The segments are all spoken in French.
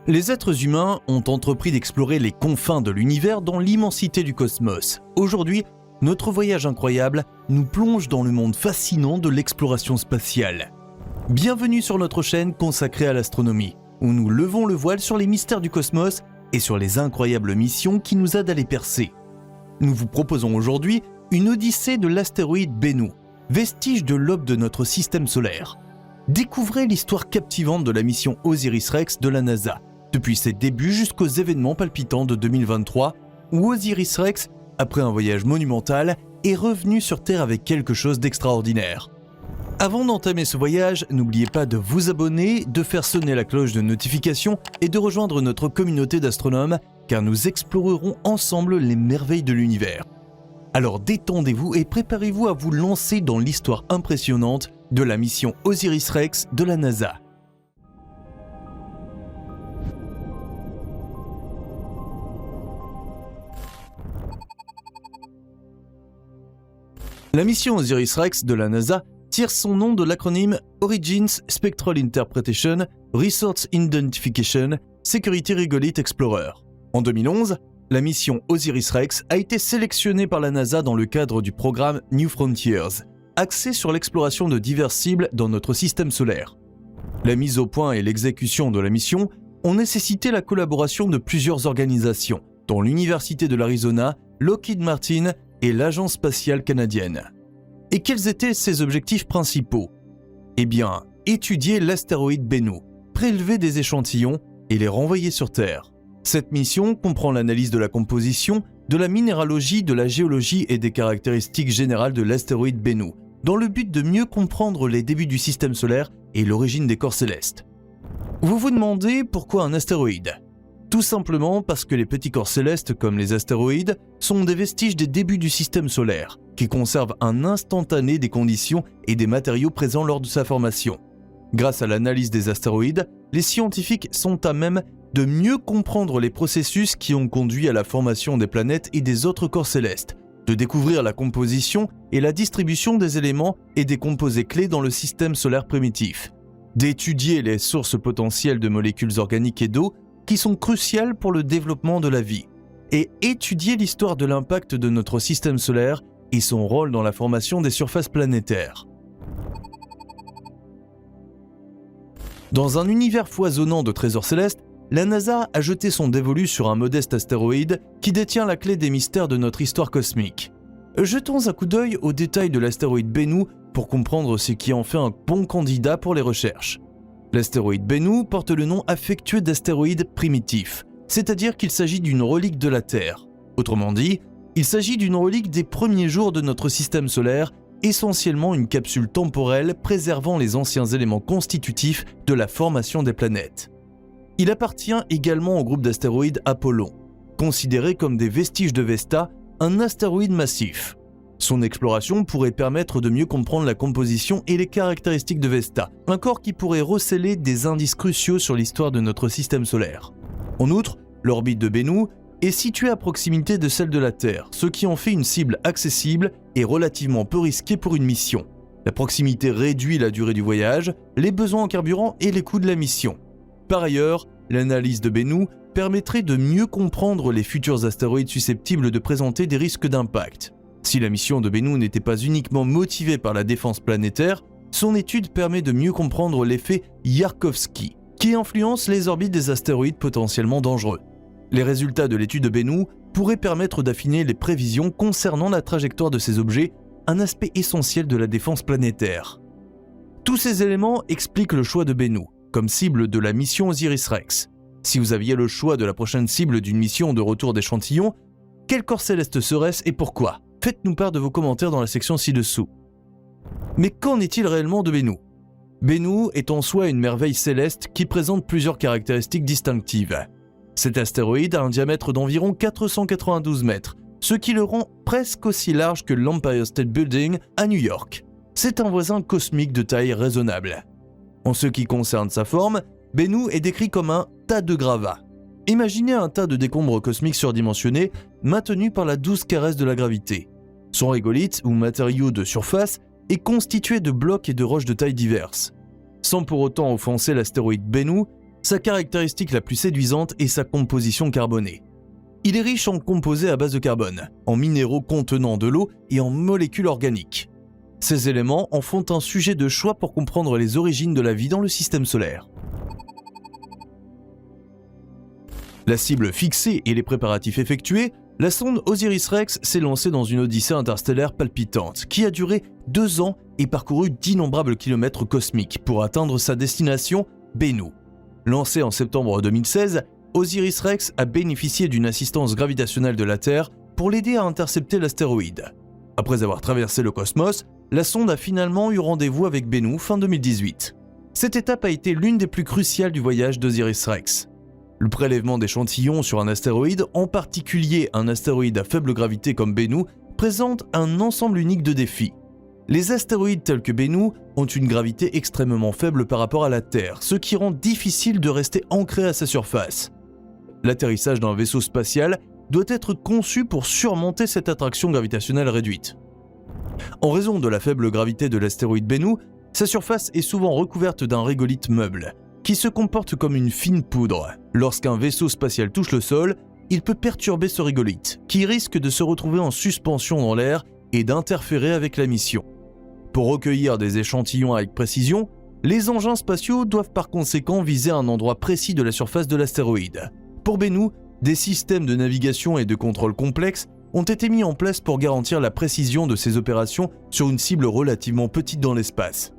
Les êtres humains ont entrepris d'explorer les confins de l'univers dans l'immensité du cosmos. Aujourd'hui, notre voyage incroyable nous plonge dans le monde fascinant de l'exploration spatiale. Bienvenue sur notre chaîne consacrée à l'astronomie, où nous levons le voile sur les mystères du cosmos et sur les incroyables missions qui nous aident à les percer. Nous vous proposons aujourd'hui une odyssée de l'astéroïde Bennu, vestige de l'aube de notre système solaire. Découvrez l'histoire captivante de la mission Osiris-Rex de la NASA, depuis ses débuts jusqu'aux événements palpitants de 2023, où Osiris-Rex, après un voyage monumental, est revenu sur Terre avec quelque chose d'extraordinaire. Avant d'entamer ce voyage, n'oubliez pas de vous abonner, de faire sonner la cloche de notification et de rejoindre notre communauté d'astronomes, car nous explorerons ensemble les merveilles de l'univers. Alors détendez-vous et préparez-vous à vous lancer dans l'histoire impressionnante de la mission Osiris-Rex de la NASA. La mission Osiris-Rex de la NASA tire son nom de l'acronyme Origins Spectral Interpretation Resource Identification Security Regolith Explorer. En 2011, la mission Osiris-Rex a été sélectionnée par la NASA dans le cadre du programme New Frontiers, axé sur l'exploration de diverses cibles dans notre système solaire. La mise au point et l'exécution de la mission ont nécessité la collaboration de plusieurs organisations, dont l'Université de l'Arizona, Lockheed Martin et l'Agence spatiale canadienne. Et quels étaient ses objectifs principaux ? Eh bien, étudier l'astéroïde Bennu, prélever des échantillons et les renvoyer sur Terre. Cette mission comprend l'analyse de la composition, de la minéralogie, de la géologie et des caractéristiques générales de l'astéroïde Bennu, dans le but de mieux comprendre les débuts du système solaire et l'origine des corps célestes. Vous vous demandez pourquoi un astéroïde ? Tout simplement parce que les petits corps célestes, comme les astéroïdes, sont des vestiges des débuts du système solaire, qui conservent un instantané des conditions et des matériaux présents lors de sa formation. Grâce à l'analyse des astéroïdes, les scientifiques sont à même de mieux comprendre les processus qui ont conduit à la formation des planètes et des autres corps célestes, de découvrir la composition et la distribution des éléments et des composés clés dans le système solaire primitif, d'étudier les sources potentielles de molécules organiques et d'eau qui sont cruciales pour le développement de la vie, et étudier l'histoire de l'impact de notre système solaire et son rôle dans la formation des surfaces planétaires. Dans un univers foisonnant de trésors célestes, la NASA a jeté son dévolu sur un modeste astéroïde qui détient la clé des mystères de notre histoire cosmique. Jetons un coup d'œil aux détails de l'astéroïde Bennu pour comprendre ce qui en fait un bon candidat pour les recherches. L'astéroïde Bennu porte le nom affectueux d'astéroïde primitif, c'est-à-dire qu'il s'agit d'une relique de la Terre. Autrement dit, il s'agit d'une relique des premiers jours de notre système solaire, essentiellement une capsule temporelle préservant les anciens éléments constitutifs de la formation des planètes. Il appartient également au groupe d'astéroïdes Apollon, considéré comme des vestiges de Vesta, un astéroïde massif. Son exploration pourrait permettre de mieux comprendre la composition et les caractéristiques de Vesta, un corps qui pourrait recéler des indices cruciaux sur l'histoire de notre système solaire. En outre, l'orbite de Bennu est située à proximité de celle de la Terre, ce qui en fait une cible accessible et relativement peu risquée pour une mission. La proximité réduit la durée du voyage, les besoins en carburant et les coûts de la mission. Par ailleurs, l'analyse de Bennu permettrait de mieux comprendre les futurs astéroïdes susceptibles de présenter des risques d'impact. Si la mission de Bennu n'était pas uniquement motivée par la défense planétaire, son étude permet de mieux comprendre l'effet Yarkovsky, qui influence les orbites des astéroïdes potentiellement dangereux. Les résultats de l'étude de Bennu pourraient permettre d'affiner les prévisions concernant la trajectoire de ces objets, un aspect essentiel de la défense planétaire. Tous ces éléments expliquent le choix de Bennu comme cible de la mission Osiris-Rex. Si vous aviez le choix de la prochaine cible d'une mission de retour d'échantillons, quel corps céleste serait-ce et pourquoi ? Faites-nous part de vos commentaires dans la section ci-dessous. Mais qu'en est-il réellement de Bennu ? Bennu est en soi une merveille céleste qui présente plusieurs caractéristiques distinctives. Cet astéroïde a un diamètre d'environ 492 mètres, ce qui le rend presque aussi large que l'Empire State Building à New York. C'est un voisin cosmique de taille raisonnable. En ce qui concerne sa forme, Bennu est décrit comme un tas de gravats. Imaginez un tas de décombres cosmiques surdimensionnés maintenus par la douce caresse de la gravité. Son régolithe, ou matériau de surface, est constitué de blocs et de roches de tailles diverses. Sans pour autant offenser l'astéroïde Bennu, Sa caractéristique la plus séduisante est sa composition carbonée. Il est riche en composés à base de carbone, en minéraux contenant de l'eau et en molécules organiques. Ces éléments en font un sujet de choix pour comprendre les origines de la vie dans le système solaire. La cible fixée et les préparatifs effectués, la sonde OSIRIS-REx s'est lancée dans une odyssée interstellaire palpitante qui a duré 2 ans et parcouru d'innombrables kilomètres cosmiques pour atteindre sa destination, Bennu. Lancée en septembre 2016, OSIRIS-REx a bénéficié d'une assistance gravitationnelle de la Terre pour l'aider à intercepter l'astéroïde. Après avoir traversé le cosmos, la sonde a finalement eu rendez-vous avec Bennu fin 2018. Cette étape a été l'une des plus cruciales du voyage d'OSIRIS-REx. Le prélèvement d'échantillons sur un astéroïde, en particulier un astéroïde à faible gravité comme Bennu, présente un ensemble unique de défis. Les astéroïdes tels que Bennu ont une gravité extrêmement faible par rapport à la Terre, ce qui rend difficile de rester ancré à sa surface. L'atterrissage d'un vaisseau spatial doit être conçu pour surmonter cette attraction gravitationnelle réduite. En raison de la faible gravité de l'astéroïde Bennu, sa surface est souvent recouverte d'un régolithe meuble, qui se comporte comme une fine poudre. Lorsqu'un vaisseau spatial touche le sol, il peut perturber ce régolithe, qui risque de se retrouver en suspension dans l'air et d'interférer avec la mission. Pour recueillir des échantillons avec précision, les engins spatiaux doivent par conséquent viser un endroit précis de la surface de l'astéroïde. Pour Bennu, des systèmes de navigation et de contrôle complexes ont été mis en place pour garantir la précision de ces opérations sur une cible relativement petite dans l'espace.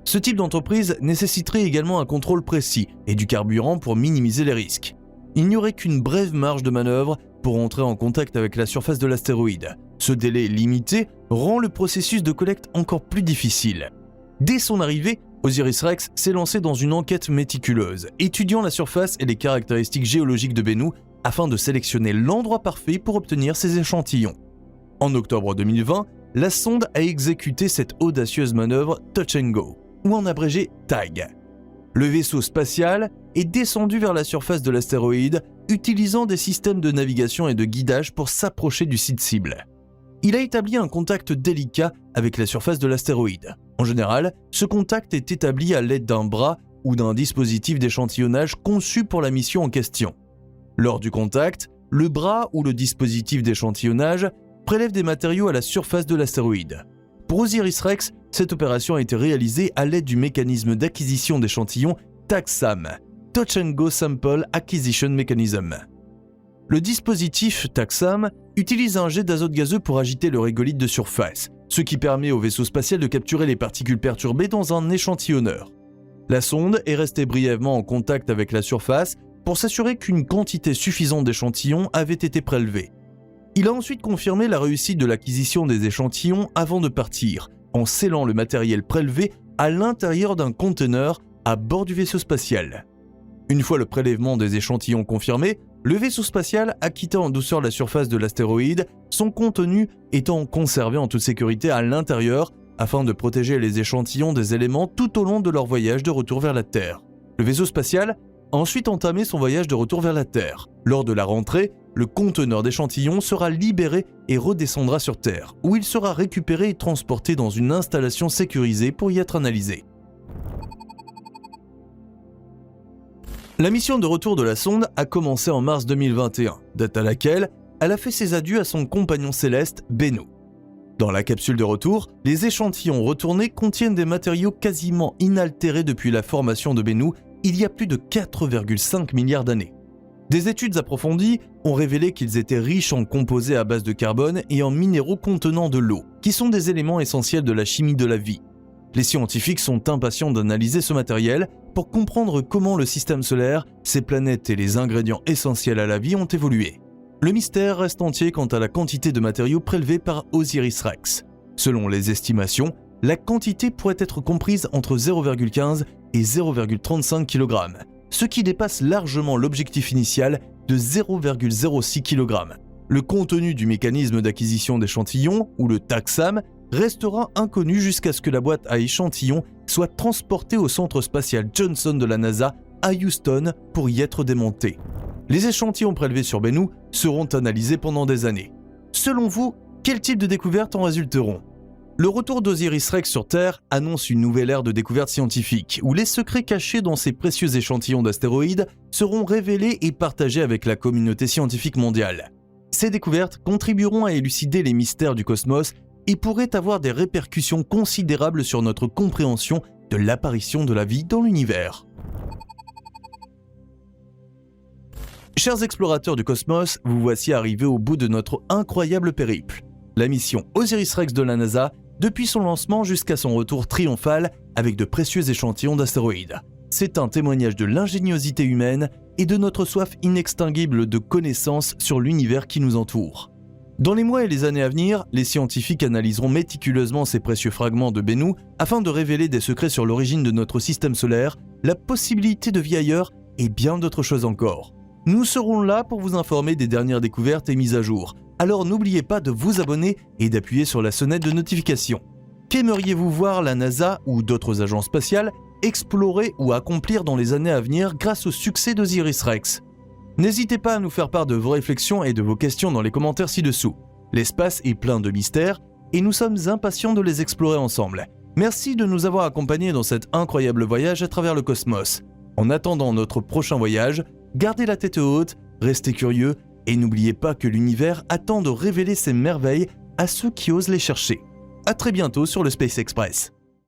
Ce type d'entreprise nécessiterait également un contrôle précis et du carburant pour minimiser les risques. Il n'y aurait qu'une brève marge de manœuvre pour entrer en contact avec la surface de l'astéroïde. Ce délai limité rend le processus de collecte encore plus difficile. Dès son arrivée, OSIRIS-REx s'est lancé dans une enquête méticuleuse, étudiant la surface et les caractéristiques géologiques de Bennu afin de sélectionner l'endroit parfait pour obtenir ces échantillons. En octobre 2020, la sonde a exécuté cette audacieuse manœuvre Touch and Go, ou en abrégé TAG. Le vaisseau spatial est descendu vers la surface de l'astéroïde, utilisant des systèmes de navigation et de guidage pour s'approcher du site cible. Il a établi un contact délicat avec la surface de l'astéroïde. En général, ce contact est établi à l'aide d'un bras ou d'un dispositif d'échantillonnage conçu pour la mission en question. Lors du contact, le bras ou le dispositif d'échantillonnage prélève des matériaux à la surface de l'astéroïde. Pour OSIRIS-REx, cette opération a été réalisée à l'aide du mécanisme d'acquisition d'échantillons TAGSAM, Touch and Go Sample Acquisition Mechanism. Le dispositif TAGSAM utilise un jet d'azote gazeux pour agiter le régolithe de surface, ce qui permet au vaisseau spatial de capturer les particules perturbées dans un échantillonneur. La sonde est restée brièvement en contact avec la surface pour s'assurer qu'une quantité suffisante d'échantillons avait été prélevée. Il a ensuite confirmé la réussite de l'acquisition des échantillons avant de partir, en scellant le matériel prélevé à l'intérieur d'un conteneur à bord du vaisseau spatial. Une fois le prélèvement des échantillons confirmé, le vaisseau spatial a quitté en douceur la surface de l'astéroïde, son contenu étant conservé en toute sécurité à l'intérieur afin de protéger les échantillons des éléments tout au long de leur voyage de retour vers la Terre. Le vaisseau spatial a ensuite entamé son voyage de retour vers la Terre. Lors de la rentrée, le conteneur d'échantillons sera libéré et redescendra sur Terre, où il sera récupéré et transporté dans une installation sécurisée pour y être analysé. La mission de retour de la sonde a commencé en mars 2021, date à laquelle elle a fait ses adieux à son compagnon céleste, Bennu. Dans la capsule de retour, les échantillons retournés contiennent des matériaux quasiment inaltérés depuis la formation de Bennu il y a plus de 4,5 milliards d'années. Des études approfondies ont révélé qu'ils étaient riches en composés à base de carbone et en minéraux contenant de l'eau, qui sont des éléments essentiels de la chimie de la vie. Les scientifiques sont impatients d'analyser ce matériel pour comprendre comment le système solaire, ses planètes et les ingrédients essentiels à la vie ont évolué. Le mystère reste entier quant à la quantité de matériaux prélevés par OSIRIS-REx. Selon les estimations, la quantité pourrait être comprise entre 0,15 et 0,35 kg, ce qui dépasse largement l'objectif initial de 0,06 kg. Le contenu du mécanisme d'acquisition d'échantillons, ou le TAGSAM, restera inconnu jusqu'à ce que la boîte à échantillons soit transportée au centre spatial Johnson de la NASA à Houston pour y être démontée. Les échantillons prélevés sur Bennu seront analysés pendant des années. Selon vous, quel type de découvertes en résulteront ? Le retour d'Osiris-Rex sur Terre annonce une nouvelle ère de découverte scientifique, où les secrets cachés dans ces précieux échantillons d'astéroïdes seront révélés et partagés avec la communauté scientifique mondiale. Ces découvertes contribueront à élucider les mystères du cosmos et pourraient avoir des répercussions considérables sur notre compréhension de l'apparition de la vie dans l'univers. Chers explorateurs du cosmos, vous voici arrivés au bout de notre incroyable périple. La mission Osiris-Rex de la NASA, depuis son lancement jusqu'à son retour triomphal avec de précieux échantillons d'astéroïdes. C'est un témoignage de l'ingéniosité humaine et de notre soif inextinguible de connaissances sur l'univers qui nous entoure. Dans les mois et les années à venir, les scientifiques analyseront méticuleusement ces précieux fragments de Bennu afin de révéler des secrets sur l'origine de notre système solaire, la possibilité de vie ailleurs et bien d'autres choses encore. Nous serons là pour vous informer des dernières découvertes et mises à jour. Alors n'oubliez pas de vous abonner et d'appuyer sur la sonnette de notification. Qu'aimeriez-vous voir la NASA ou d'autres agences spatiales explorer ou accomplir dans les années à venir grâce au succès d'Osiris-Rex? N'hésitez pas à nous faire part de vos réflexions et de vos questions dans les commentaires ci-dessous. L'espace est plein de mystères et nous sommes impatients de les explorer ensemble. Merci de nous avoir accompagnés dans cet incroyable voyage à travers le cosmos. En attendant notre prochain voyage, gardez la tête haute, restez curieux et n'oubliez pas que l'univers attend de révéler ses merveilles à ceux qui osent les chercher. À très bientôt sur le Space Express.